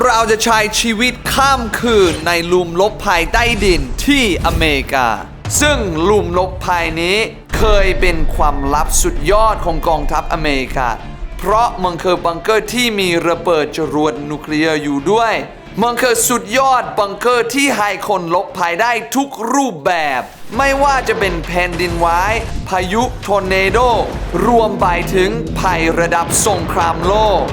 เราจะใช้ชีวิตข้ามคืนในหลุมลบภัยใต้ดินที่อเมริกาซึ่งหลุมลบภัยนี้เคยเป็นความลับสุดยอดของกองทัพอเมริกาเพราะมันคือบังเกอร์ที่มีระเบิดจรวดนิวเคลียร์อยู่ด้วยมันคือสุดยอดบังเกอร์ที่ให้คนหลบภัยได้ทุกรูปแบบไม่ว่าจะเป็นแผ่นดินไหวพายุทอร์เนโดรวมไปถึงภัยระดับสงครามโลก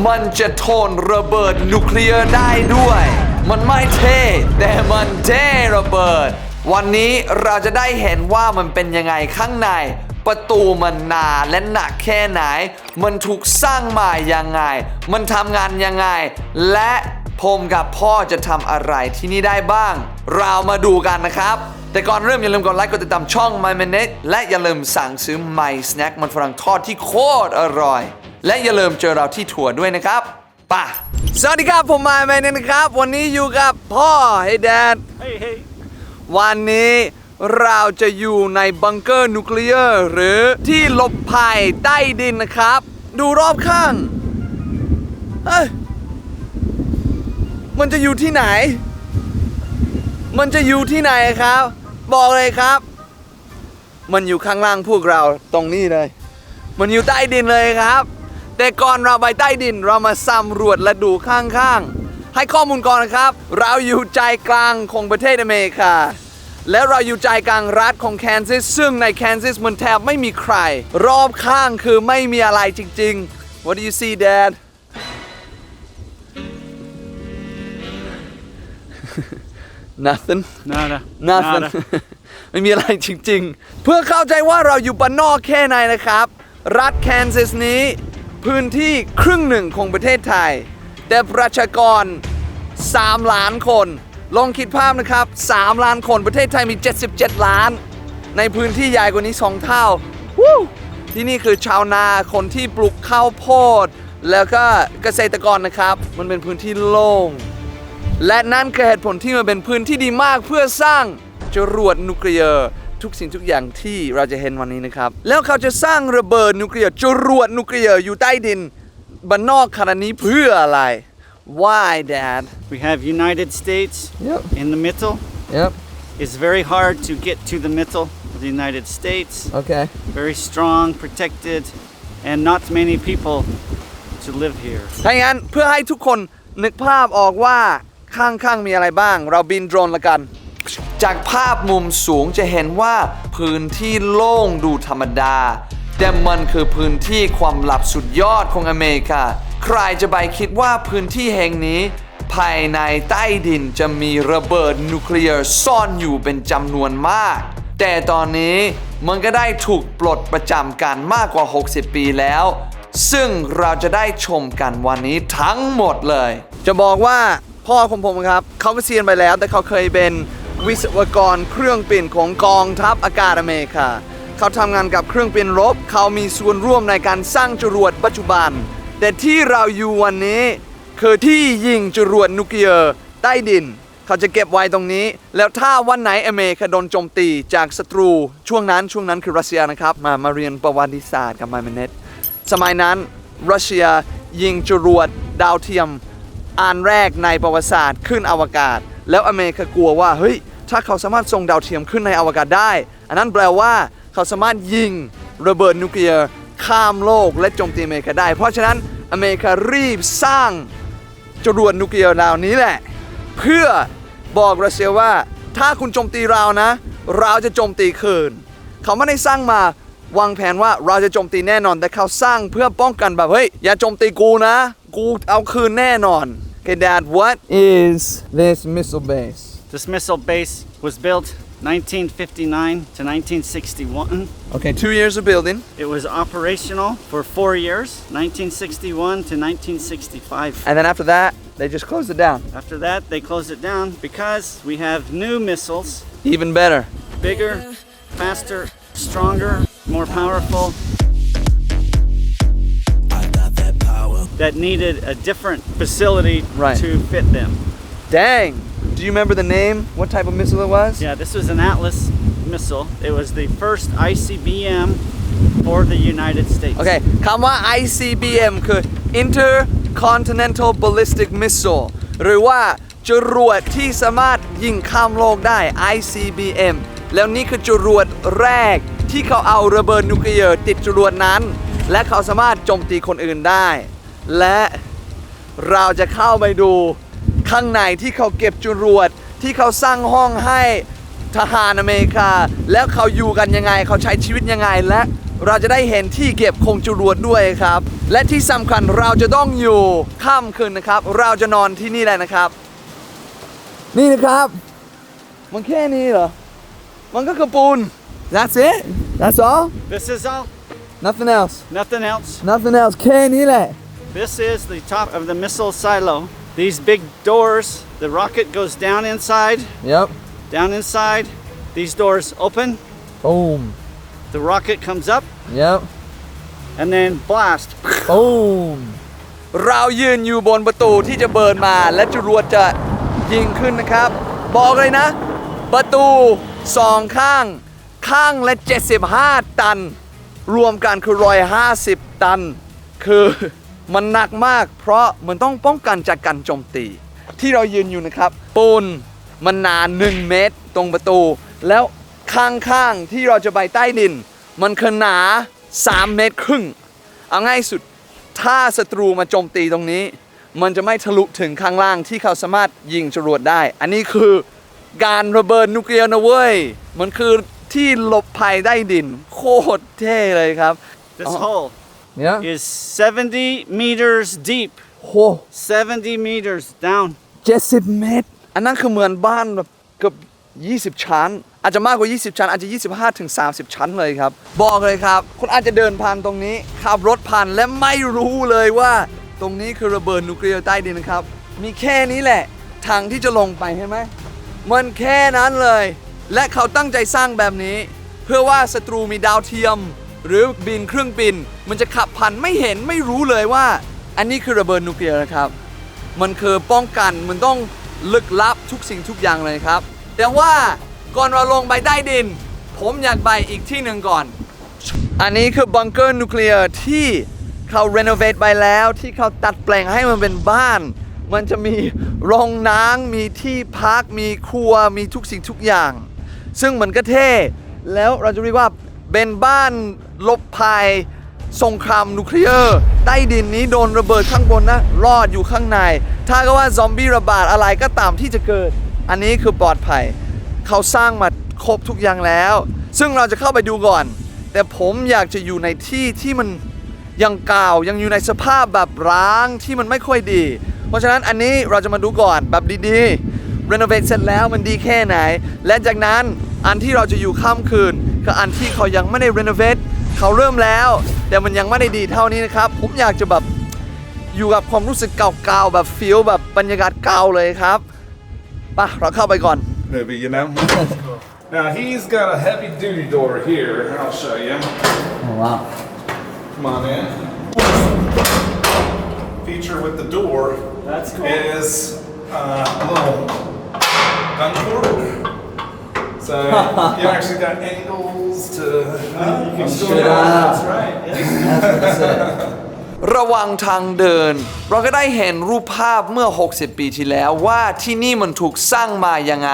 มันจะทนระเบิดนิวเคลียร์ได้ด้วยมันไม่เท่แต่มันเท่ระเบิดวันนี้เราจะได้เห็นว่ามันเป็นยังไงข้างในประตูมันหนาและหนักแค่ไหนมันถูกสร้างมายังไงมันทำงานยังไงและผมกับพ่อจะทำอะไรที่นี่ได้บ้างเรามาดูกันนะครับแต่ก่อนเริ่มอย่าลืมกดไลค์กดติดตามช่อง My Minute และอย่าลืมสั่งซื้อ My Snack มันฝรั่งทอดที่โคตรอร่อยและอย่าลืมเจอเราที่ถั่วด้วยนะครับป่ะสวัสดีครับผม My Minute นะครับวันนี้อยู่กับพ่อ Hey Dad Hey วันนี้เราจะอยู่ในบังเกอร์นิวเคลียร์หรือที่หลบภัยใต้ดินนะครับดูรอบข้างมันจะอยู่ที่ไหนมันจะอยู่ที่ไหนครับบอกเลยครับมันอยู่ข้างล่างพวกเราตรงนี้เลยมันอยู่ใต้ดินเลยครับแต่ก่อนเราไปใต้ดินเรามาสำรวจและดูข้างๆให้ข้อมูลก่อนนะครับเราอยู่ใจกลางของประเทศอเมริกาและเราอยู่ใจกลางรัฐของแคนซัสซึ่งในแคนซัสมันแทบไม่มีใครรอบข้างคือไม่มีอะไรจริงๆ What do you see Dad Nothing Nada ไม่มีอะไรจริงๆเพื่อเข้าใจว่าเราอยู่บ้านนอกแค่ไหนนะครับรัฐแคนซัสนี้พื้นที่ครึ่งหนึ่งของประเทศไทยแต่ประชากร3 ล้านคนลองคิดภาพนะครับ3 ล้านคนประเทศไทยมี77 ล้านในพื้นที่ใหญ่กว่านี้2 เท่าที่นี่คือชาวนาคนที่ปลูกข้าวโพดแล้วก็เกษตรกรนะครับมันเป็นพื้นที่โล่งและนั่นคือเหตุผลที่มันเป็นพื้นที่ดีมากเพื่อสร้างจรวดนิวเคลียร์ทุกสิ่งทุกอย่างที่เราจะเห็นวันนี้นะครับแล้วเขาจะสร้างระเบิดนิวเคลียร์จรวดนิวเคลียร์อยู่ใต้ดินบ้านนอกขนาดนี้เพื่ออะไร Why Dad We have United States in the middle It's very hard to get to the middle of the United States Okay Very strong, protected and not many people to live here ถ้าอย่างนั้นเพื่อให้ทุกคนนึกภาพออกว่าข้างๆมีอะไรบ้างเราบินโดรนละกันจากภาพมุมสูงจะเห็นว่าพื้นที่โล่งดูธรรมดาแต่มันคือพื้นที่ความลับสุดยอดของอเมริกาใครจะไปคิดว่าพื้นที่แห่งนี้ภายในใต้ดินจะมีระเบิดนิวเคลียร์ซ่อนอยู่เป็นจำนวนมากแต่ตอนนี้มันก็ได้ถูกปลดประจำการมากกว่า60 ปีแล้วซึ่งเราจะได้ชมกันวันนี้ทั้งหมดเลยจะบอกว่าพ่อของผมครับเขาเกษียณไปแล้วแต่เขาเคยเป็นวิศวกรเครื่องบินของกองทัพอากาศอเมริกาเขาทำงานกับเครื่องบินรบเขามีส่วนร่วมในการสร้างจรวดปัจจุบันแต่ที่เราอยู่วันนี้คือที่ยิงจรวดนิวเคลียร์ใต้ดินเขาจะเก็บไว้ตรงนี้แล้วถ้าวันไหนอเมริกาโดนโจมตีจากศัตรูช่วงนั้นคือรัสเซียนะครับมาเรียนประวัติศาสตร์กับ My Minute สมัยนั้นรัสเซียยิงจรวดดาวเทียมอันแรกในประวัติศาสตร์ขึ้นอวกาศแล้วอเมริกากลัวว่าเฮ้ยถ้าเขาสามารถส่งดาวเทียมขึ้นในอวกาศได้อันนั้นแปลว่าเขาสามารถยิงระเบิดนิวเคลียร์ข้ามโลกและโจมตีอเมริกาได้เพราะฉะนั้นอเมริการีบสร้างจรวดนิวเคลียร์ดาวนี้แหละเพื่อบอกรัสเซียว่าถ้าคุณโจมตีเรานะเราจะโจมตีคืนเขาไม่ได้สร้างมาวางแผนว่าเราจะโจมตีแน่นอนแต่เขาสร้างเพื่อป้องกันแบบเฮ้ยอย่าโจมตีกูนะกูเอาคืนแน่นอน Okay Dad what is this missile base This missile base was built 1959 to 1961 Okay 2 years of building It was operational for 4 years 1961 to 1965 And then after that they just closed it down After that they closed it down because we have new missiles Even better Bigger, faster, stronger, more powerful that needed a different facility to fit them. Dang! Do you remember the name? What type of missile it was? Yeah, this was an Atlas missile. It was the first ICBM for the United States. Okay, คำว่า ICBM คือ Intercontinental Intercontinental Ballistic Missile หรือว่าจรวดที่สามารถยิงข้ามโลกได้ ICBM แล้วนี่คือจรวดแรกที่เขาเอาระเบิดนิวเคลียร์ติดจรวดนั้น และเขาสามารถโจมตีคนอื่นได้ และเราจะเข้าไปดูข้างในที่เขาเก็บจรวดที่เขาสร้างห้องให้ทหารอเมริกา แล้วเขาอยู่กันยังไงเขาใช้ชีวิตยังไงและเราจะได้เห็นที่เก็บของจรวดด้วยครับและที่สำคัญเราจะต้องอยู่ค่ำคืนนะครับเราจะนอนที่นี่แหละนะครับนี่นะครับมันแค่นี้เหรอมันก็คือปูน That's it That's all This is all. Nothing else Nothing else. Nothing else แค่นี้แหละ This is the top of the missile silo. These big doors, the rocket goes down inside. Yep Down inside. These doors open. Boom The rocket comes up Yep and then blast. Boom เรายืนอยู่บนประตูที่จะเบิร์นมาและจรวดจะยิงขึ้นนะครับบอกเลยนะประตูสองข้างละ75 ตัน รวมกันคือ150 ตัน คือมันหนักมากเพราะมันต้องป้องกันจากการโจมตีที่เรายืนอยู่นะครับปูนมันหนา1 เมตรตรงประตู แล้วข้างที่เราจะไปใต้ดิน มันคือหนา3 เมตรครึ่งเอาง่ายสุดถ้าศัตรูมาโจมตีตรงนี้ มันจะไม่ทะลุถึงข้างล่างที่เขาสามารถยิงจรวดได้ อันนี้คือการระเบิดนิวเคลียร์นะเว้ยมันคือที่หลบภัยใต้ดินโคตรเท่เลยครับ This hole Yeah is 70 meters deep. โห 70 meters down. 70 เมตร อันนั้นคือเหมือนบ้านแบบเกือบ20 ชั้น อาจจะมากกว่า 20 ชั้น อาจจะ 25 ถึง 30 ชั้นเลยครับ บอกเลยครับ คุณอาจจะเดินผ่านตรงนี้ขับรถผ่านและไม่รู้เลยว่าตรงนี้คือระเบิดนิวเคลียร์ใต้ดินนะครับ มีแค่นี้แหละ ทางที่จะลงไปเห็นไหม มันแค่นั้นเลย และเขาตั้งใจสร้างแบบนี้ เพื่อว่าศัตรูมีดาวเทียม หรือบินเครื่องบิน มันจะขับผ่านไม่เห็นไม่รู้เลยว่า อันนี้คือระเบิดนิวเคลียร์นะครับ มันคือป้องกันมันต้องลึกลับทุกสิ่งทุกอย่างเลยครับ แต่ว่าก่อนเราลงไปใต้ดิน ผมอยากไปอีกที่หนึ่งก่อน อันนี้คือบังเกอร์นิวเคลียร์ที่เขารีโนเวทไปแล้วที่เขาตัดแปลงให้มันเป็นบ้าน มันจะมีโรงน้ำมีที่พักมีครัวมีทุกสิ่งทุกอย่าง ซึ่งมันก็เท่แล้วเราจะเรียกว่าเป็นบ้านหลบภัยสงครามนิวเคลียร์ใต้ดินนี้โดนระเบิดข้างบนนะรอดอยู่ข้างใน ถ้าก็ว่าซอมบี้ระบาดอะไรก็ตามที่จะเกิด อันนี้คือปลอดภัย เขาสร้างมาครบทุกอย่างแล้ว ซึ่งเราจะเข้าไปดูก่อน แต่ผมอยากจะอยู่ในที่ที่มันยังเก่ายังอยู่ในสภาพแบบร้างที่มันไม่ค่อยดี เพราะฉะนั้นอันนี้เราจะมาดูก่อนแบบดีๆรีโนเวทเสร็จแล้วมันดีแค่ไหน และจากนั้นอันที่เราจะอยู่ค่ำคืนคืออันที่เขายังไม่ได้รีโนเวทเขาเริ่มแล้ว แต่มันยังไม่ได้ดีเท่านี้นะครับ ผมอยากจะแบบอยู่กับความรู้สึกเก่าๆแบบฟีลแบบบรรยากาศเก่าเลยครับไปเราเข้าไปก่อน Maybe, you know? Now, he's got a heavy duty door here. I'll show you. ว้าว Come on in. Feature with the door That's cool. is a little gun port. So you actually got angles to. You can I'm shoot doing it. that. That's right. Yeah. ระหว่างทางเดิน เราก็ได้เห็นรูปภาพเมื่อ 60 ปีที่แล้วว่าที่นี่มันถูกสร้างมายังไง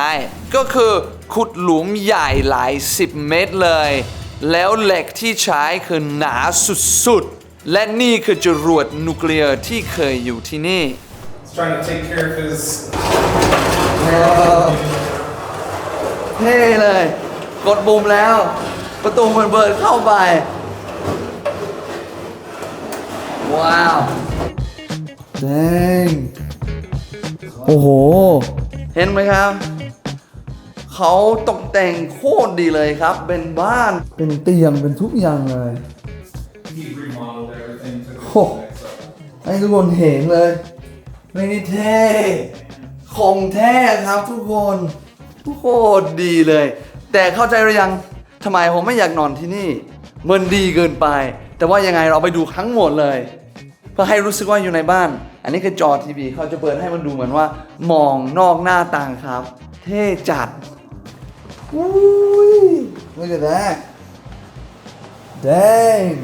ก็คือขุดหลุมใหญ่หลาย10 เมตรเลย แล้วเหล็กที่ใช้คือหนาสุดๆ และนี่คือจรวดนิวเคลียร์ที่เคยอยู่ที่นี่ He's trying to take care of his. เท่เลย กดปุ่มแล้ว ประตูมันเปิดเข้าไป ว้าวแดงโอ้โห เห็นไหมครับ เขาตกแต่งโคตรดีเลยครับ เป็นบ้าน เป็นเตียง เป็นทุกอย่างเลย He remodeled everything to the โอ้ให้ทุกคนเห็นเลยไม่ได้เท่ของแท้ครับทุกคนโคตรดีเลย แต่เข้าใจหรือยังทำไมผมไม่อยากนอนที่นี่มันดีเกินไป แต่ว่ายังไงเราไปดูทั้งหมดเลยเพื่อให้รู้สึกว่าอยู่ในบ้าน อันนี้คือจอทีวีเขาจะเปิดให้มันดูเหมือนว่ามองนอกหน้าต่างครับ เท่จัดอุ้ย look at that dang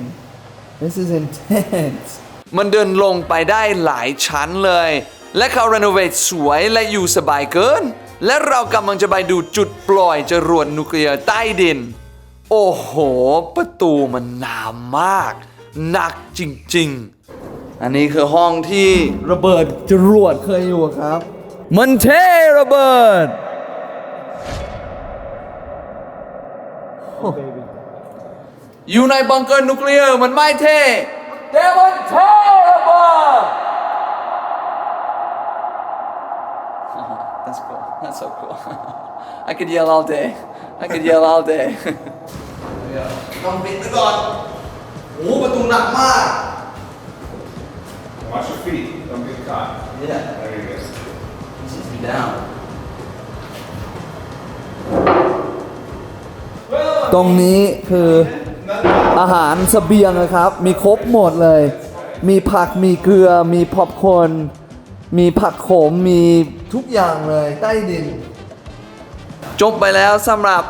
this is intense มันเดินลงไปได้หลายชั้นเลย และเขารีโนเวทสวยและอยู่สบายเกิน และเรากำลังจะไปดูจุดปล่อยจรวดนิวเคลียร์ใต้ดิน โอ้โห ประตูมันหนามาก หนักจริงๆ อันนี้คือห้องที่ระเบิดจรวดเคยอยู่ครับ มันเท่ระเบิด อยู่ในบังเกอร์นิวเคลียร์มันไม่เท่แต่มันเท่ระเบิด That's cool. That's so cool. I could yell all day. I could yell all day. ต้องปิดไว้ก่อนโอ้ประตูหนักมาก Watch your feet. Don't get caught. Yeah. There you go. Sit me down. ตรงนี้คืออาหารเสบียงนะครับ มีครบหมดเลย มีผักมีเกลือมีพ็อปคอร์นมีผักโขมมีทุกอย่างเลยใต้ดิน จบไปแล้วสำหรับ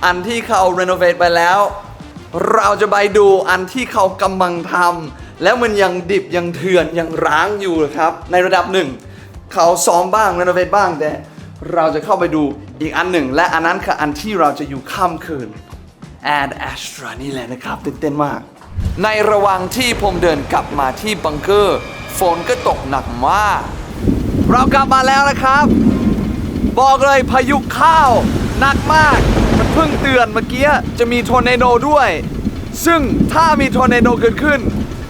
อันที่เขารีโนเวทไปแล้ว เราจะไปดูอันที่เขากำลังทำแล้วมันยังดิบยังเถื่อนยังร้างอยู่ครับ ในระดับหนึ่ง เขาซ้อมบ้างรีโนเวทบ้างแต่เราจะเข้าไปดูอีกอันหนึ่ง และอันนั้นคืออันที่เราจะอยู่ค่ำคืน Ad Astra นี่แหละนะครับตื่นเต้นมาก ในระหว่างที่ผมเดินกลับมาที่บังเกอร์ฝนก็ตกหนักมาก เรากลับมาแล้วนะครับ บอกเลยพายุเข้าหนักมาก มันเพิ่งเตือนเมื่อกี้จะมีทอร์นาโดด้วย ซึ่งถ้ามีทอร์นาโดเกิดขึ้น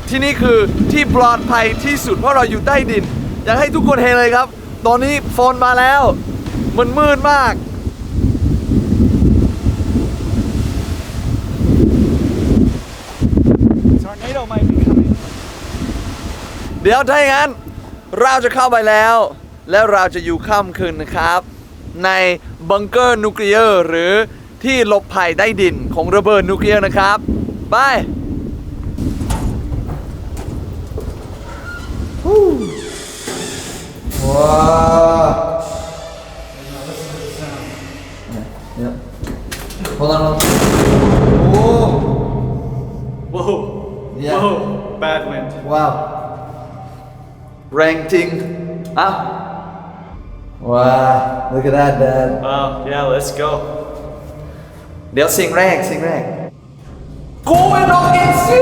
ที่นี่คือที่ปลอดภัยที่สุดเพราะเราอยู่ใต้ดิน อยากให้ทุกคนเห็นเลยครับ ตอนนี้ฝนมาแล้ว มันมืดมาก Tornado might be coming. เดี๋ยวถ้าอย่างนั้นเราจะเข้าไปแล้ว แล้วเราจะอยู่ค่ำคืนนะครับ ในบังเกอร์นิวเคลียร์หรือที่หลบภัยใต้ดินของระเบิดนิวเคลียร์นะครับไปว้าวเนี่ยพอเราโอ้ Whoa. Yeah. Whoa. Bad wind. ว้าวแรงจริงอ่ะว้าว look at that dad Wow. Yeah, let's go. เดี๋ยวสิ่งแรกกูเป็นนกอินทรี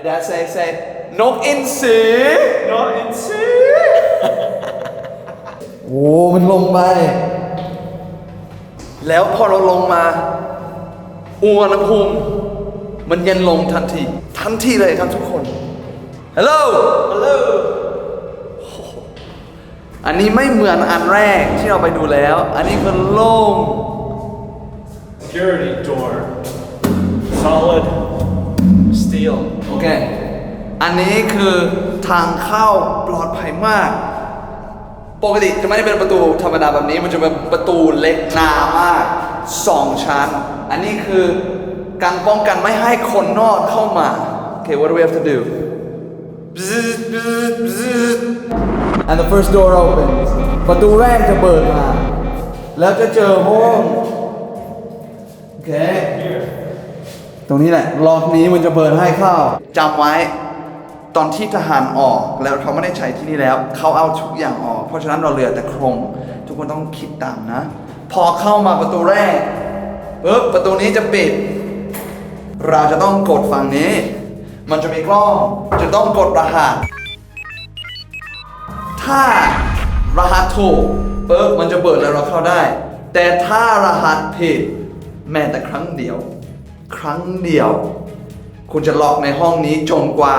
Dad say นกอินทรี Not in sea. โอ้มันลงไป แล้วพอเราลงมาอุณหภูมิมันเย็นลงทันทีเลยครับทุกคน Hello อันนี้ไม่เหมือนอันแรกที่เราไปดูแล้ว อันนี้คือโล่ง Security door. Solid steel. โอเค อันนี้คือทางเข้าปลอดภัยมาก ปกติจะไม่ได้เป็นประตูธรรมดาแบบนี้ มันจะเป็นประตูเล็กหนามาก2 ชั้น อันนี้คือการป้องกันไม่ให้คนนอกเข้ามา โอเค what do we have to do and the first door opens ประตูแรกจะเปิดมา แล้วจะเจอห้องโอเค ตรงนี้แหละรอบนี้มันจะเปิดให้เข้าจำไว้ตอนที่ทหารออกแล้วเขาไม่ได้ใช้ที่นี่แล้วเขาเอาทุกอย่างออกเพราะฉะนั้นเราเหลือแต่โครงทุกคนต้องคิดตามนะ พอเข้ามาประตูแรกปุ๊บประตูนี้จะปิด เราจะต้องกดฝั่งนี้ มันจะมีกล้องจะต้องกดรหัส ถ้ารหัสถูกปุ๊บมันจะเปิดแล้วเราเข้าได้ แต่ถ้ารหัสผิดแม้แต่ครั้งเดียว คุณจะล็อกในห้องนี้จนกว่า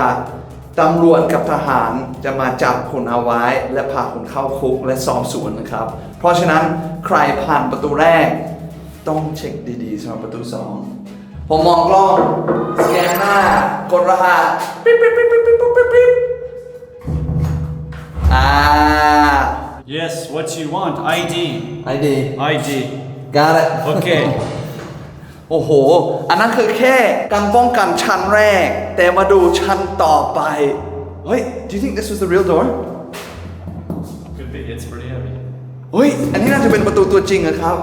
ตำรวจกับทหารจะมาจับคุณเอาไว้และพาคุณเข้าคุกและสอบสวนนะครับ เพราะฉะนั้นใครผ่านประตูแรกต้องเช็คดีๆสำหรับประตู 2 ผมมองกล้องสแกนหน้ากดรหัสปิ๊บYes, what you want? ID. ID ID. got it Okay. โอ้โห อันนั้นคือแค่การป้องกันชั้นแรก แต่มาดูชั้นต่อไป เฮ้ย do you think this was the real door Could be. It's pretty heavy. เฮ้ย อันนี้น่าจะเป็นประตูตัวจริงอะครับ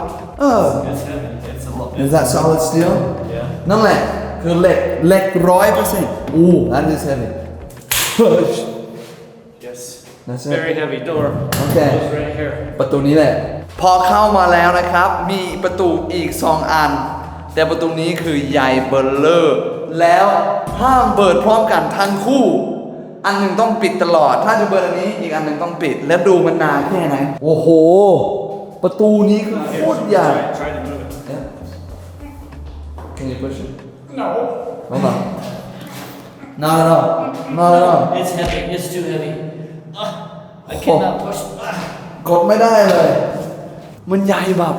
It's heavy. It's a lot. Is that solid steel Yeah. นั่นแหละ ค คือเหล็ก100%อู้ that is heavy Yes. That's it. Very heavy door. Okay. Goes right here. ประตูนี้แหละ พอเข้ามาแล้วนะครับ มีประตูอีก2อัน แต่ประตูนี้คือใหญ่เบลเลอร์ แล้วห้ามเปิดพร้อมกันทั้งคู่ อันหนึ่งต้องปิดตลอด ถ้าจะเปิดอันนี้อีกอันหนึ่งต้องปิด แล้วดูมันนานแค่ไหน โอ้โห ประตูนี้คือโคตรใหญ่ Try to move it. Can you push it? No. Hold on. Not at all. Not at all. It's heavy. It's too heavy. I cannot push. กดไม่ได้เลย มันใหญ่แบบ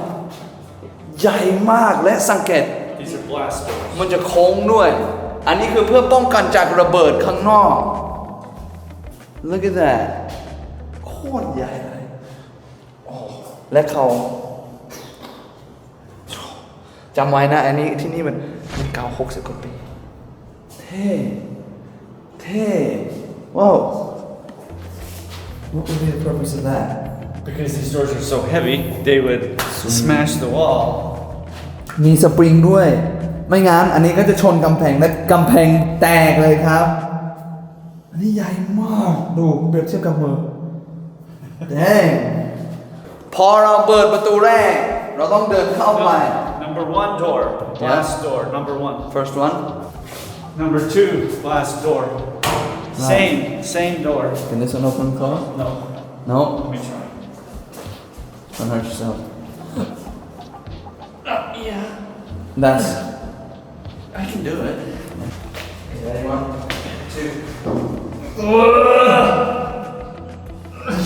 ใหญ่มากและสังเกต These are blast doors. มันจะโค้งด้วย อันนี้คือเพื่อป้องกันจากระเบิดข้างนอก Look at that โคตรใหญ่เลยโอ้และเขาจำไว้นะ อันนี้ที่นี่มันเก่า60 กว่าปี เท่ว้าว What would be the purpose of that? Because these doors are so heavy, they would smash the wall. มีสปริงด้วย ไม่งั้นอันนี้ก็จะชนกำแพงและกำแพงแตกเลยครับ อันนี้ใหญ่มาก ดูเปรียบเทียบกับมือแดงพอเราเปิดประตูแรก เราต้องเดินเข้าไป Number 1 door, blast door. Number 1. first one Number 2, blast door. Same door. can this one open and close No, no let me try. don't hurt yourself Yeah, that's I can do it. okay one two โอ้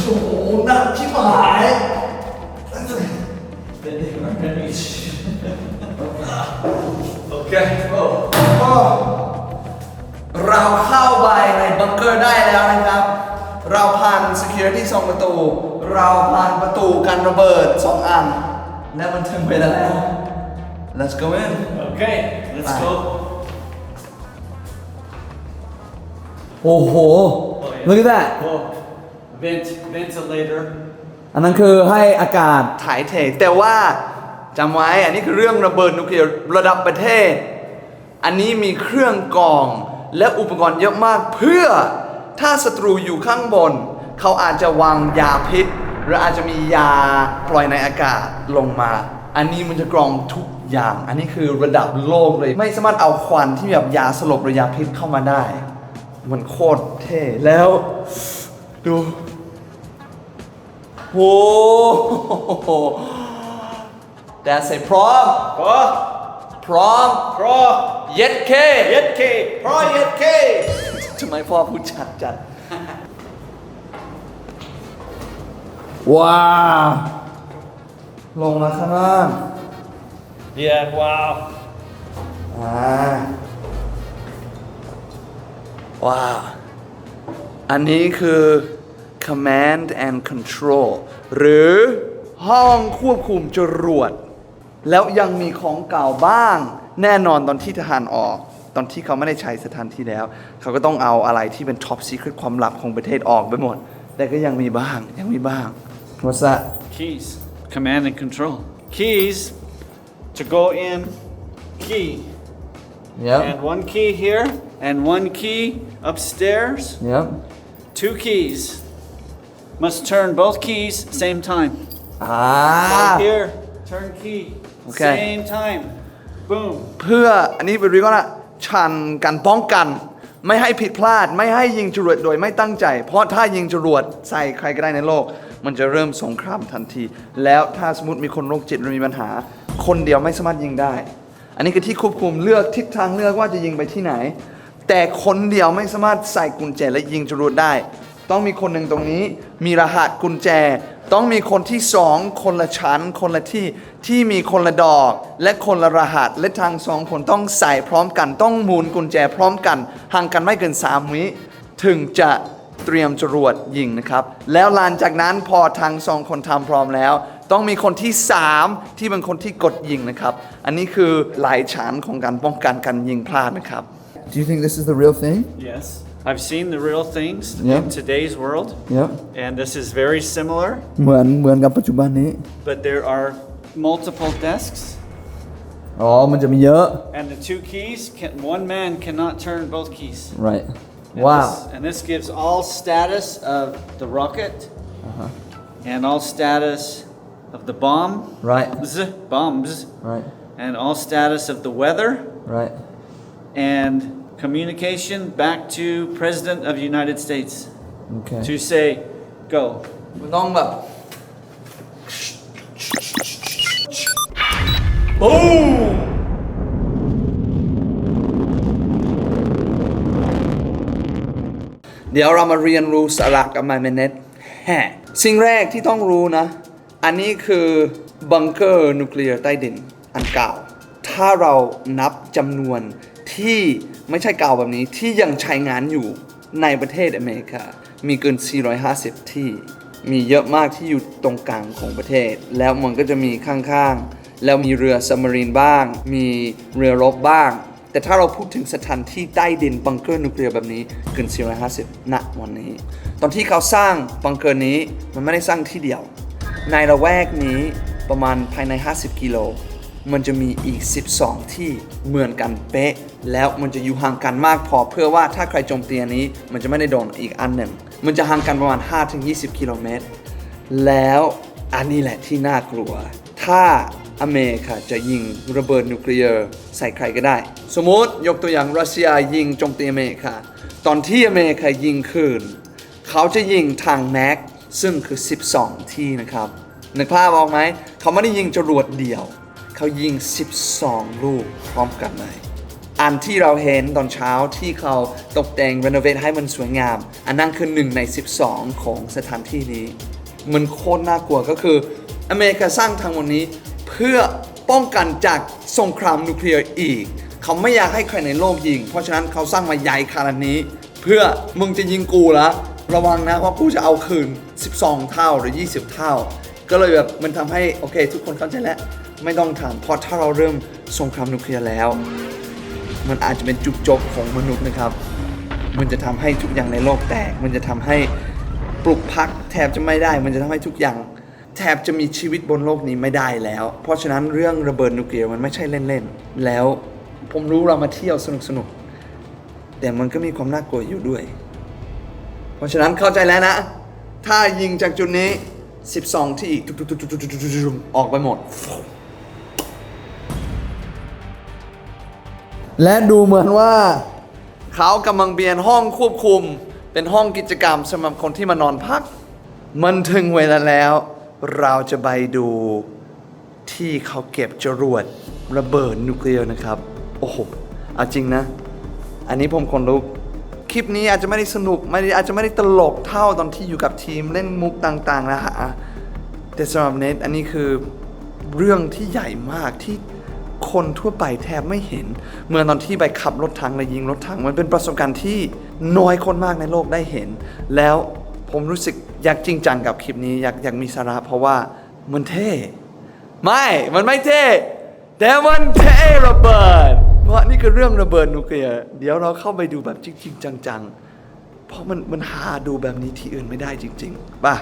โหหนักชิบหาย Okay. เราเข้าไปในบังเกอร์ได้แล้วนะครับ เราผ่าน security 2 ประตู เราผ่านประตูกันระเบิด 2 อัน และมันถึงเวลาแล้ว Let's go in Okay, let's go. โอ้โห Look at that Whoa. Ventilator. อันนั้นคือให้อากาศถ่ายเทแต่ว่าจำไว้อันนี้คือเรื่องระเบิดนิวเคลียร์ระดับประเทศ อันนี้มีเครื่องกรองและอุปกรณ์เยอะมากเพื่อถ้าศัตรูอยู่ข้างบน เขาอาจจะวางยาพิษ หรืออาจจะมียาปล่อยในอากาศลงมา อันนี้มันจะกรองทุกอย่าง อันนี้คือระดับโลกเลย ไม่สามารถเอาควันที่แบบยาสลบหรือยาพิษเข้ามาได้ มันโคตรเท่แล้วดูโอ้โห That's it พร้อม พร้อม เย็ดเค Yetke. Pro Yetke. ทำไมพ่อพูดชัดจัด ว้าว ลงมาข้างล่าง Yeah, wow. ว้าว อันนี้คือ command and control หรือห้องควบคุมจรวด แล้วยังมีของเก่าบ้าง แน่นอนตอนที่ทหารออก ตอนที่เขาไม่ได้ใช้สถานที่แล้ว เขาก็ต้องเอาอะไรที่เป็น top secret ความลับของประเทศออกไปหมด แต่ก็ยังมีบ้าง What's that? Keys. Command and control. Keys to go in. Key. Yep. And one key here. And one key upstairs. Yep. 2 keys. Must turn both keys same time. Right here. Turn key. Okay. Same time. Boom. เพื่ออันนี้เป็นเรียกว่าชันกันป้องกัน ไม่ให้ผิดพลาด ไม่ให้ยิงจรวดโดยไม่ตั้งใจ เพราะถ้ายิงจรวดใส่ใครก็ได้ในโลก มันจะเริ่มสงครามทันที แล้วถ้าสมมติมีคนโรคจิตหรือมีปัญหา คนเดียวไม่สามารถยิงได้ อันนี้คือที่ควบคุมเลือกทิศทางเลือกว่าจะยิงไปที่ไหน แต่คนเดียวไม่สามารถใส่กุญแจและยิงจรวดได้ ต้องมีคนหนึ่งตรงนี้มีรหัสกุญแจ ต้องมีคนที่สองคนละชั้น คนละที่มีคนละดอก และคนละรหัส และทางสองคนต้องใส่พร้อมกัน ต้องหมุนกุญแจพร้อมกันห่างกันไม่เกิน3 วิถึงจะเตรียมจรวดยิงนะครับ แล้วหลังจากนั้นพอทางสองคนทำพร้อมแล้ว ต้องมีคนที่3ที่เป็นคนที่กดยิงนะครับ อันนี้คือหลายชั้นของการป้องกันการยิงพลาดนะครับ Do you think this is the real thing? Yes. I've seen the real things Yep. in today's world. Yep. And this is very similar. เหมือนกับปัจจุบันนี้ But there are multiple desks. อ๋อมันจะมีเยอะ And the two keys, one man cannot turn both keys. right And wow and this gives all status of the rocket and all status of the bomb. right Bombs. right And all status of the weather right and communication back to President of the United States okay to say, go. มันต้องแบบ เดี๋ยวเรามาเรียนรู้สาระกับ My Minute สิ่งแรกที่ต้องรู้นะ อันนี้คือบังเกอร์นิวเคลียร์ใต้ดินอันเก่า ถ้าเรานับจำนวนที่ไม่ใช่เก่าแบบนี้ที่ยังใช้งานอยู่ในประเทศอเมริกา มีเกิน 450 ที่ มีเยอะมากที่อยู่ตรงกลางของประเทศ แล้วมันก็จะมีข้างๆ แล้วมีเรือซับมารีนบ้าง มีเรือรบบ้าง แต่ถ้าเราพูดถึงสถานที่ใต้ดินบังเกอร์นิวเคลียร์แบบนี้เกิน 450 ณ วันนี้ ตอนที่เขาสร้างบังเกอร์นี้มันไม่ได้สร้างที่เดียว ในละแวกนี้ประมาณภายใน 50 กิโล มันจะมีอีก 12 ที่เหมือนกันเป๊ะ แล้วมันจะอยู่ห่างกันมากพอเพื่อว่าถ้าใครโจมตีอันนี้ มันจะไม่ได้โดนอีกอันหนึ่ง มันจะห่างกันประมาณ 5-20 กิโลเมตร แล้วอันนี้แหละที่น่ากลัว ถ้าอเมริกาจะยิงระเบิดนิวเคลียร์ใส่ใครก็ได้ สมมติยกตัวอย่างรัสเซียยิงโจมตีอเมริกา ตอนที่อเมริกายิงคืน เขาจะยิงทางแม็กซึ่งคือ 12 ที่นะครับนึกภาพออกไหม เขาไม่ได้ยิงจรวดเดียว เขายิง 12 ลูกพร้อมกันเลย อันที่เราเห็นตอนเช้าที่เขาตกแต่งรีโนเวทให้มันสวยงาม อันนั้นคือ1 ใน 12 ของสถานที่นี้ มันโคตรน่ากลัวก็คืออเมริกาสร้างทางวันนี้เพื่อป้องกันจากสงครามนิวเคลียร์อีก เขาไม่อยากให้ใครในโลกยิง เพราะฉะนั้นเขาสร้างมาใหญ่ขนาดนี้ เพื่อมึงจะยิงกูละระวังนะเพราะกูจะเอาคืน 12 เท่าหรือ 20 เท่า ก็เลยแบบมันทำให้โอเคทุกคนเข้าใจแล้วไม่ต้องถามเพราะถ้าเราเริ่มสงครามนิวเคลียร์แล้ว มันอาจจะเป็นจุดจบของมนุษย์นะครับ มันจะทำให้ทุกอย่างในโลกแตก มันจะทำให้ปลุกพักแทบจะไม่ได้ มันจะทำให้ทุกอย่างแทบจะมีชีวิตบนโลกนี้ไม่ได้แล้ว เพราะฉะนั้นเรื่องระเบิดนิวเคลียร์มันไม่ใช่เล่นๆ แล้วผมรู้เรามาเที่ยวสนุกๆ แต่มันก็มีความน่ากลัวอยู่ด้วย เพราะฉะนั้นเข้าใจแล้วนะ ถ้ายิงจากจุดนี้ 12 ที่ออกไปหมด และดูเหมือนว่าเขากำลังเปลี่ยนห้องควบคุมเป็นห้องกิจกรรมสำหรับคนที่มานอนพัก มันถึงเวลาแล้วเราจะไปดูที่เขาเก็บจรวดระเบิดนิวเคลียร์นะครับ โอ้โห เอาจริงนะ อันนี้ผมคนลุกคลิปนี้อาจจะไม่ได้สนุกอาจจะไม่ได้ตลกเท่าตอนที่อยู่กับทีมเล่นมุกต่างๆนะฮะแต่สำหรับเนทอันนี้คือเรื่องที่ใหญ่มากที่คนทั่วไปแทบไม่เห็นเมื่อตอนที่ไปขับรถถังและยิงรถถังมันเป็นประสบการณ์ที่น้อยคนมากในโลกได้เห็น แล้วผมรู้สึกอยากจริงจังกับคลิปนี้อยากมีสาระเพราะว่ามันเท่มันไม่เท่แต่มันเท่ระเบิดเพราะนี่คือเรื่องระเบิดนิวเคลียร์เดี๋ยวเราเข้าไปดูแบบจริงๆจังๆเพราะมันหาดูแบบนี้ที่อื่นไม่ได้จริงๆป่ะ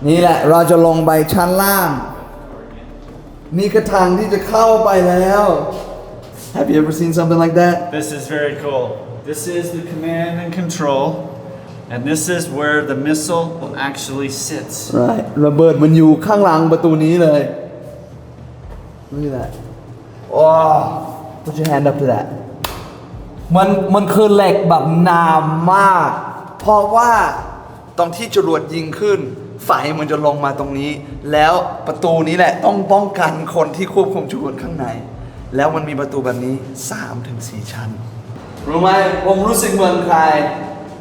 นี่แหละเราจะลงไปชั้นล่างนี่คือทางที่จะเข้าไปแล้ว Have you ever seen something like that? This is very cool. This is the command and control, and this is where the missile actually sits. Right. ระเบิดมันอยู่ข้างหลังประตูนี้เลยนี่แหละว้าว Put your hand up to that มันคือเหล็กแบบหนามาก เพราะว่าตอนที่จรวดยิงขึ้นไฟมันจะลงมาตรงนี้แล้วประตูนี้แหละต้องป้องกันคนที่ควบคุมจรวดข้างในแล้วมันมีประตูแบบนี้ 3-4 ชั้นรู้ไหมผมรู้สึกเหมือนใคร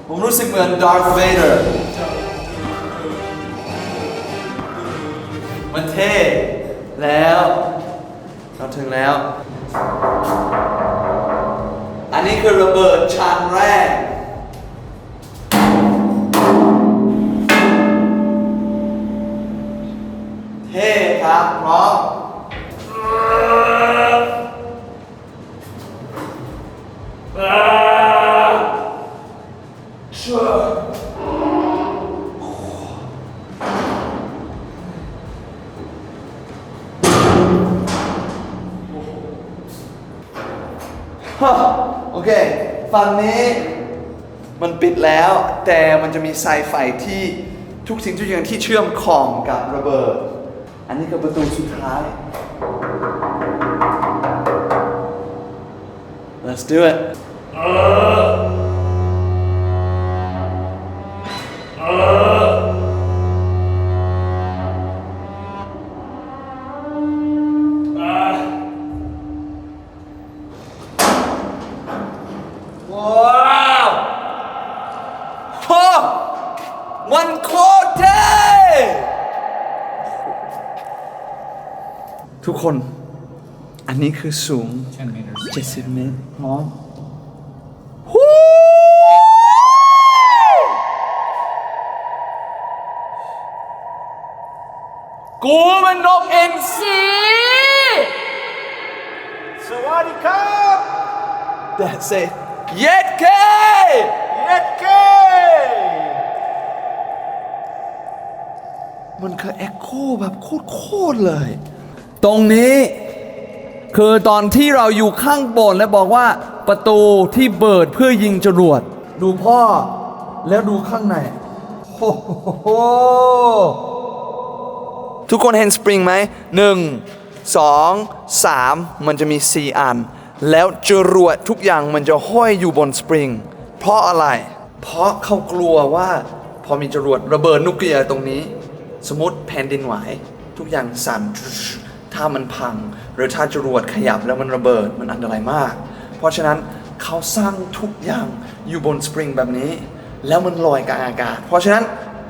ผมรู้สึกเหมือนดาร์ธเวเดอร์มันเท่แล้วเราถึงแล้วอันนี้คือระเบิดชั้นแรกเท่ครับพร้อม โอเค ฝั่งนี้มันปิดแล้ว แต่มันจะมีสายไฟที่ทุกสิ่งทุกอย่างที่เชื่อมคอมกับระเบิด อันนี้คือประตูสุดท้าย Let's do it. Wow! มันโคตรเท่ทุกคน อันนี้คือสูง 10 meters. 70 เมตรพร้อมกูมันนกเอ็นซี Sawadee ka! That's it เย็ดเค Yetke! มันคือเอ็กโคแบบโคตรเลย ตรงนี้คือตอนที่เราอยู่ข้างบนแล้วบอกว่าประตูที่เปิดเพื่อยิงจรวด ดูพ่อแล้วดูข้างในโอ้โหทุกคนเห็นสปริงไหม1 2 3มันจะมี4อันแล้วจรวดทุกอย่างมันจะห้อยอยู่บนสปริงเพราะอะไรเพราะเขากลัวว่าพอมีจรวดระเบิดนิวเคลียร์ตรงนี้สมมติแผ่นดินไหวทุกอย่างสั่นถ้ามันพังหรือถ้าจรวดขยับแล้วมันระเบิดมันอันตรายมากเพราะฉะนั้นเขาสร้างทุกอย่างอยู่บนสปริงแบบนี้แล้วมันลอยกลางอากาศเพราะฉะนั้น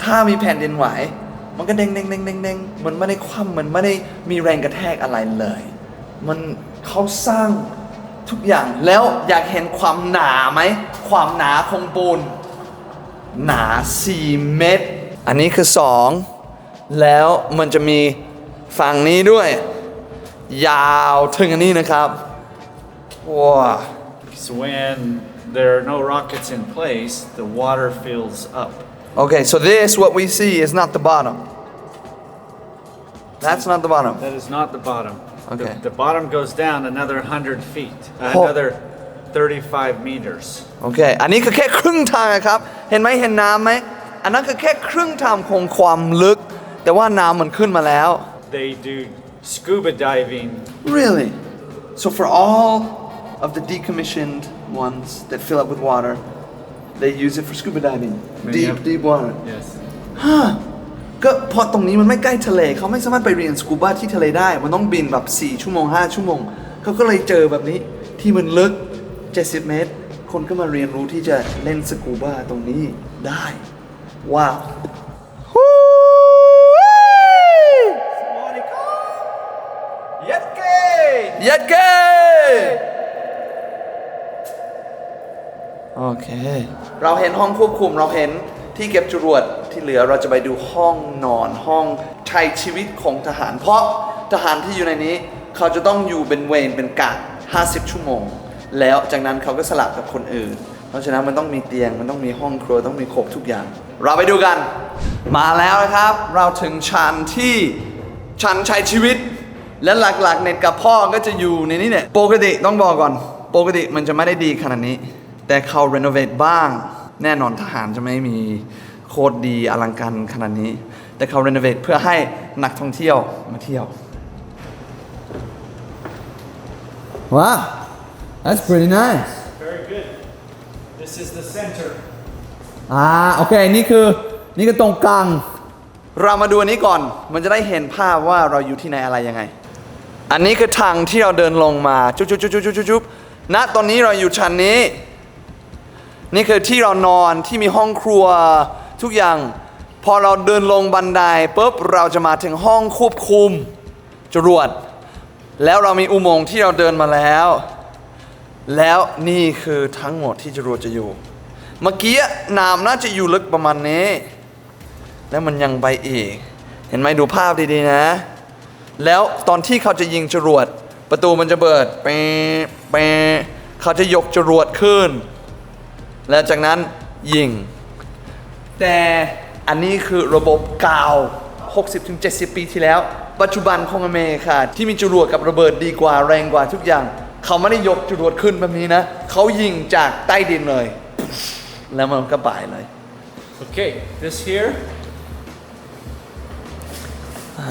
ถ้ามีแผ่นดินไหวมันก็เด้งมันไม่ได้คว่ำมันไม่ได้มีแรงกระแทกอะไรเลยมันเขาสร้างทุกอย่างแล้วอยากเห็นความหนาไหมความหนาของปูนหนา4 เมตรอันนี้คือ2แล้วมันจะมีฝั่งนี้ด้วยยาวถึงอันนี้นะครับว้า So when there are no rockets in place, the water fills up. Okay, so this what we see is not the bottom. That's not the bottom. That is not the bottom. Okay. The bottom goes down another 100 feet, another 35 meters. โอเค อันนี้คือแค่ครึ่งทางครับ เห็นไหมเห็นน้ำไหม อันนั้นคือแค่ครึ่งทางของความลึก แต่ว่าน้ำมันขึ้นมาแล้ว They do scuba diving. Really? So for all of the decommissioned ones that fill up with water, they use it for scuba diving. Deep water. Yes. ก็เพราะตรงนี้มันไม่ใกล้ทะเลเขาไม่สามารถไปเรียนสกูบ้าที่ทะเลได้ มันต้องบินแบบ4 ชั่วโมง 5 ชั่วโมงเขาก็เลยเจอแบบนี้ที่มันลึก 70 เมตร คนก็มาเรียนรู้ที่จะเล่นสกูบ้าตรงนี้ได้ ว้าว ยัดเก ยัดเกโอเค เราเห็นห้องควบคุมเราเห็นที่เก็บจรวดที่เหลือเราจะไปดูห้องนอนห้องใช้ชีวิตของทหาร เพราะทหารที่อยู่ในนี้เขาจะต้องอยู่เป็นเวรเป็นกะ50 ชั่วโมง แล้วจากนั้นเขาก็สลับกับคนอื่น เพราะฉะนั้นมันต้องมีเตียงมันต้องมีห้องครัวต้องมีครบทุกอย่าง เราไปดูกัน มาแล้วนะครับ เราถึงชั้นที่ชั้นใช้ชีวิต และหลักๆเน็ตกับพ่อก็จะอยู่ในนี้เนี่ยปกติต้องบอกก่อนปกติมันจะไม่ได้ดีขนาดนี้ แต่เขารีโนเวทบ้างแน่นอนทหารจะไม่มีโคตรดีอลังการขนาดนี้ แต่เขารีโนเวทเพื่อให้นักท่องเที่ยวมาเที่ยว Wow that's pretty nice Very good. This is the center. โอเคนี่คือตรงกลางเรามาดูอันนี้ก่อนมันจะได้เห็นภาพว่าเราอยู่ที่ไหนอะไรยังไงอันนี้คือทางที่เราเดินลงมาจุ๊บณตอนนี้เราอยู่ชั้นนี้นี่คือที่เรานอนที่มีห้องครัวทุกอย่างพอเราเดินลงบันไดปุ๊บเราจะมาถึงห้องควบคุมจรวดแล้วเรามีอุโมงค์ที่เราเดินมาแล้วนี่คือทั้งหมดที่จรวดจะอยู่เมื่อกี้น้ำน่าจะอยู่ลึกประมาณนี้แล้วมันยังไปอีกเห็นไหมดูภาพดีๆนะแล้วตอนที่เขาจะยิงจรวดประตูมันจะเปิดเปเขาจะยกจรวดขึ้นแล้วจากนั้นยิงแต่อันนี้คือระบบเก่า 60-70 ปีที่แล้วปัจจุบันของอเมริกาที่มีจรวดกับระเบิดดีกว่าแรงกว่าทุกอย่าง เขาไม่ได้ยกจรวดขึ้นแบบนี้นะ เขายิงจากใต้ดินเลย แล้วมันก็ไปเลย Okay, this here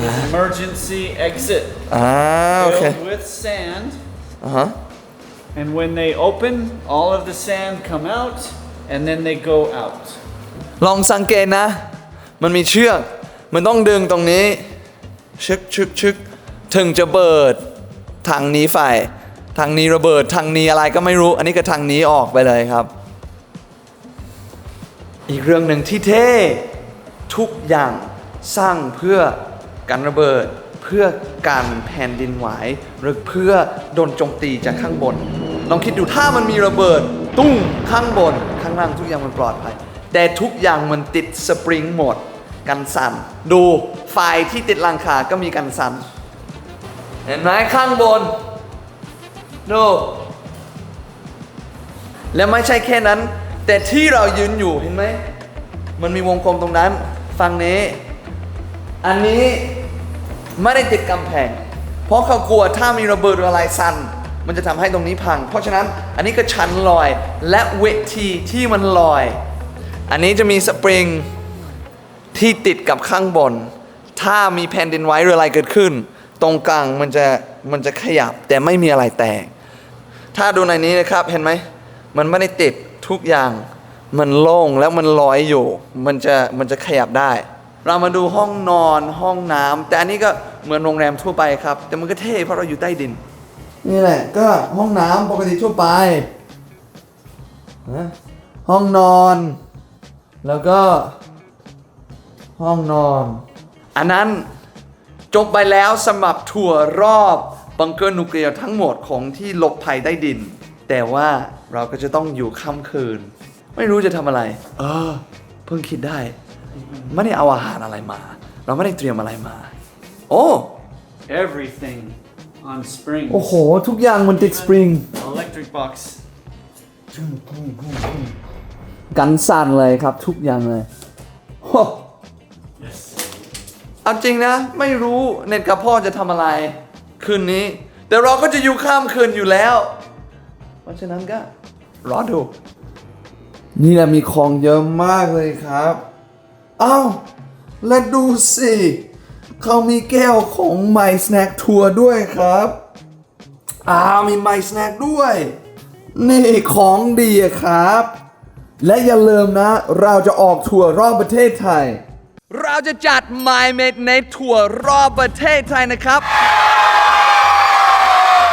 is emergency exit โอเค filled with sand. ฮะ And when they open, all of the sand come out, and then they go out. ลองสังเกตนะ มันมีเชือก มันต้องดึงตรงนี้ ชึกถึงจะเบิดทางนี้ไฟทางนี้ระเบิดทางนี้อะไรก็ไม่รู้ อันนี้ก็ทางนี้ออกไปเลยครับ อีกเรื่องหนึ่งที่เท่ทุกอย่างสร้างเพื่อการระเบิด เพื่อการแผ่นดินไหวหรือเพื่อโดนโจมตีจากข้างบนลองคิดดูถ้ามันมีระเบิดตุ้งข้างบนข้างล่างทุกอย่างมันปลอดภัยแต่ทุกอย่างมันติดสปริงหมดกันสั่นดูไฟที่ติดหลังคาก็มีกันสั่นเห็นไหมข้างบนดูแล้วไม่ใช่แค่นั้นแต่ที่เรายืนอยู่เห็นไหมมันมีวงกลมตรงนั้นฝั่งนี้อันนี้ไม่ได้ติดกำแพงเพราะเขากลัวถ้ามีระเบิดหรืออะไรสั่นมันจะทำให้ตรงนี้พังเพราะฉะนั้นอันนี้ก็ชั้นลอยและเวทีที่มันลอยอันนี้จะมีสปริงที่ติดกับข้างบนถ้ามีแผ่นดินไหวหรืออะไรเกิดขึ้นตรงกลางมันจะขยับแต่ไม่มีอะไรแตกถ้าดูในนี้นะครับเห็นไหมมันไม่ได้ติดทุกอย่างมันโล่งแล้วมันลอยอยู่มันจะขยับได้เรามาดูห้องนอนห้องน้ำแต่อันนี้ก็เหมือนโรงแรมทั่วไปครับแต่มันก็เท่เพราะเราอยู่ใต้ดินนี่แหละก็ห้องน้ำปกติทั่วไปนะห้องนอนแล้วก็ห้องนอนอันนั้นจบไปแล้วสำหรับทัวร์รอบบังเกอร์นิวเคลียร์ทั้งหมดของที่หลบภัยใต้ดินแต่ว่าเราก็จะต้องอยู่ค่ำคืนไม่รู้จะทำอะไรเพิ่งคิดได้ไม่ได้เอาอาหารอะไรมาเราไม่ได้เตรียมอะไรมาโอ้ Everything on springs. โอ้โหทุกอย่างมันติดสปริง Electric box. กันสั่นเลยครับทุกอย่างเลยโอ้เอาจริงนะไม่รู้เน็ตกับพ่อจะทำอะไรคืนนี้แต่เราก็จะอยู่ข้ามคืนอยู่แล้วเพราะฉะนั้นก็รอดูนี่แหละมีของเยอะมากเลยครับอ้าวและดูสิเขามีแก้วของ My Snack Tour ด้วยครับมี My Snack ด้วยนี่ของดีครับ และอย่าลืมนะเราจะออกทัวร์รอบประเทศไทยเราจะจัด My Made Net ทัวร์รอบประเทศไทยนะครับ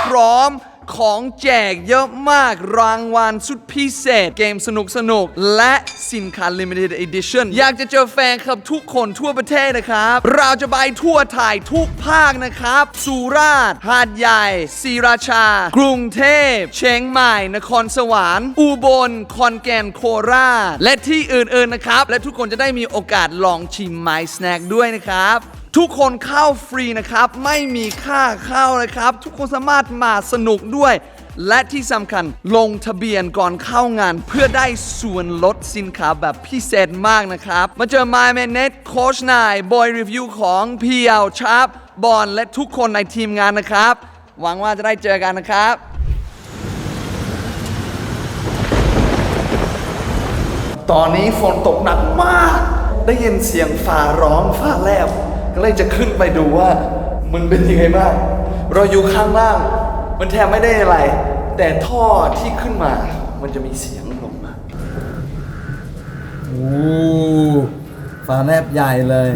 พร้อมของแจกเยอะมากรางวัลสุดพิเศษเกมสนุกและสินค้า Limited Edition อยากจะเจอแฟนคลับทุกคนทั่วประเทศนะครับเราจะไปทั่วไทยทุกภาคนะครับสุราษฎร์หาดใหญ่ศรีราชากรุงเทพเชียงใหม่นครสวรรค์อุบลขอนแก่นโคราชและที่อื่นๆนะครับและทุกคนจะได้มีโอกาสลองชิม My Snack ด้วยนะครับทุกคนเข้าฟรีนะครับไม่มีค่าเข้าเลยครับทุกคนสามารถมาสนุกด้วยและที่สำคัญลงทะเบียนก่อนเข้างานเพื่อได้ส่วนลดสินค้าแบบพิเศษมากนะครับมาเจอ My Man Net โค้ชนายบอยรีวิวของพีเอลชาร์ปบอลและทุกคนในทีมงานนะครับหวังว่าจะได้เจอกันนะครับตอนนี้ฝนตกหนักมากได้ยินเสียงฟ้าร้องฟ้าแลบก็เลยจะขึ้นไปดูว่ามันเป็นยังไงบ้างเราอยู่ข้างล่างมันแทบไม่ได้อะไรแต่ท่อที่ขึ้นมามันจะมีเสียงลงมาโอ้ฟ้าแลบใหญ่เลย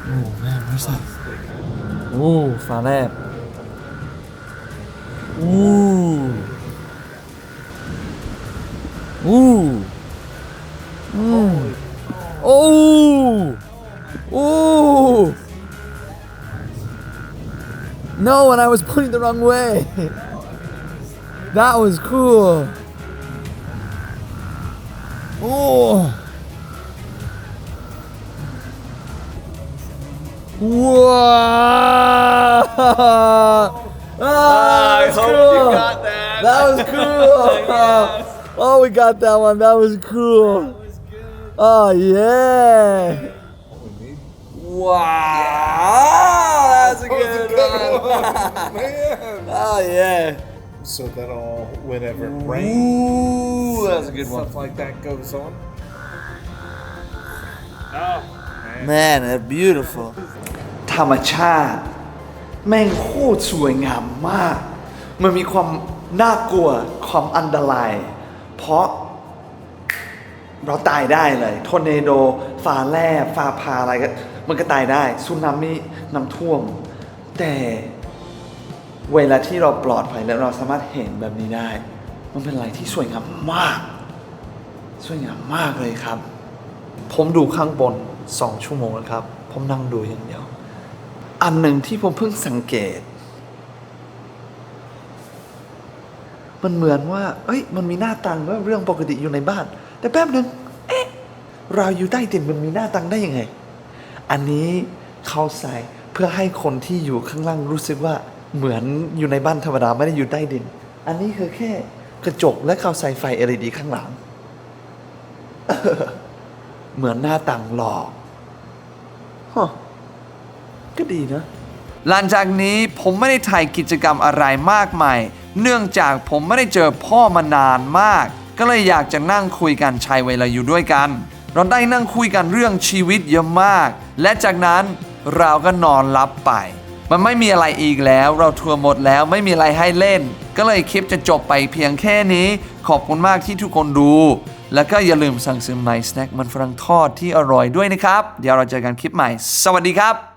โอ้แม่ไม่ใส่โอ้ฟ้าแลบโอ้No, and I was pointing the wrong way. That was cool. Oh. Whoa. I hope cool. you got that. That was cool. Yes. Oh, we got that one. That was cool. That was good. Oh, yeah. Wow. That's a good one. Man. Oh yeah. So that all, whenever it rains, Ooh, that's a good one. stuff like that goes on. Man, that's beautiful. ธรรมชาติ แม่งโคตรสวยงามมาก มันมีความน่ากลัวความอันตราย เพราะเราตายได้เลยทอร์เนโดฟ้าแลบฟ้าผ่าอะไรก็มันก็ตายได้สึนามิน้ำท่วม แต่เวลาที่เราปลอดภัยแล้วเราสามารถเห็นแบบนี้ได้ มันเป็นอะไรที่สวยงามมาก สวยงามมากเลยครับ ผมดูข้างบน2 ชั่วโมงแล้วครับ ผมนั่งดูอย่างเดียว อันหนึ่งที่ผมเพิ่งสังเกต มันเหมือนว่ามันมีหน้าต่างว่าเรื่องปกติอยู่ในบ้าน แต่แป๊บหนึ่งเราอยู่ใต้ดินมันมีหน้าต่างได้ยังไง อันนี้เขาใส่เพื่อให้คนที่อยู่ข้างล่างรู้สึกว่าเหมือนอยู่ในบ้านธรรมดาไม่ได้อยู่ใต้ดิน อันนี้คือแค่กระจกและเขาใส่ไฟ LED ข้างหลัง เหมือนหน้าต่างหลอกก็ดีนะ หลังจากนี้ผมไม่ได้ถ่ายกิจกรรมอะไรมากมาย เนื่องจากผมไม่ได้เจอพ่อมานานมาก ก็เลยอยากจะนั่งคุยกันใช้เวลาอยู่ด้วยกัน เราได้นั่งคุยกันเรื่องชีวิตเยอะมาก และจากนั้นเราก็นอนหลับไป มันไม่มีอะไรอีกแล้วเราทัวร์หมดแล้วไม่มีอะไรให้เล่น ก็เลยคลิปจะจบไปเพียงแค่นี้ ขอบคุณมากที่ทุกคนดู แล้วก็อย่าลืมสั่งซื้อไมสแน็คมันฝรั่งทอดที่อร่อยด้วยนะครับ เดี๋ยวเราเจอกันคลิปใหม่ สวัสดีครับ